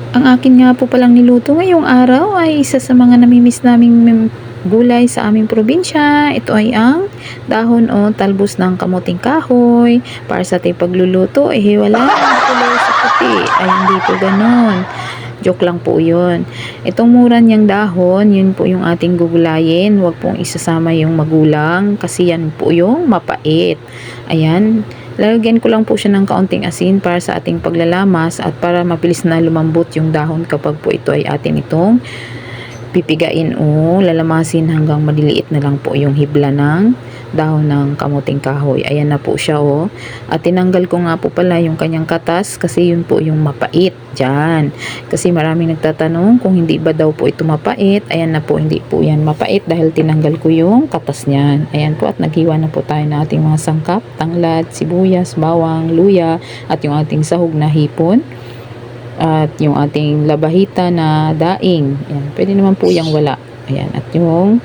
Ang akin nga po palang niluto ngayong araw ay isa sa mga namimiss naming gulay sa aming probinsya. Ito ay ang dahon o talbos ng kamuting kahoy. Para sa ating pagluluto, wala ang kulay sa puti. Ay hindi po ganon. Joke lang po yun. Itong mura niyang dahon, yun po yung ating gugulayin. Huwag pong isasama yung magulang kasi yan po yung mapait. Ayan. Lalagyan ko lang po siya ng kaunting asin para sa ating paglalamas at para mabilis na lumambot yung dahon kapag po ito ay atin itong pipigain o lalamasin hanggang maliliit na lang po yung hibla ng dahon ng kamuting kahoy. Ayan na po siya At tinanggal ko nga po pala yung kanyang katas kasi yun po yung mapait dyan. Kasi maraming nagtatanong kung hindi ba daw po ito mapait. Ayan na po, hindi po yan mapait dahil tinanggal ko yung katas niyan. Ayan po, at naghiwa na po tayo na ating mga sangkap, tanglad, sibuyas, bawang, luya at yung ating sahog na hipon. At yung ating labahita na daing. Ayan, pwede naman po yung wala. Ayan, at yung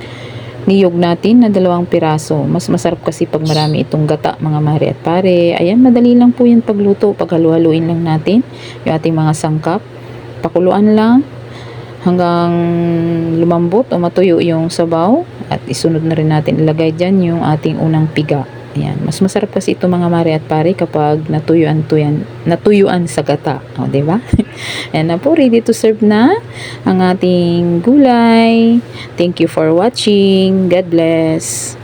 niyog natin na 2 piraso. Mas masarap kasi pag marami itong gata, mga mare at pare. Ayan, madali lang po yan pagluto. Paghalu-haluin lang natin yung ating mga sangkap. Pakuluan lang hanggang lumambot o matuyo yung sabaw. At isunod na rin natin ilagay dyan yung ating unang piga. Ayan, mas masarap kasi ito mga mare at pare kapag natuyuan sa gata. O, diba? Ayan na po, ready to serve na ang ating gulay. Thank you for watching. God bless.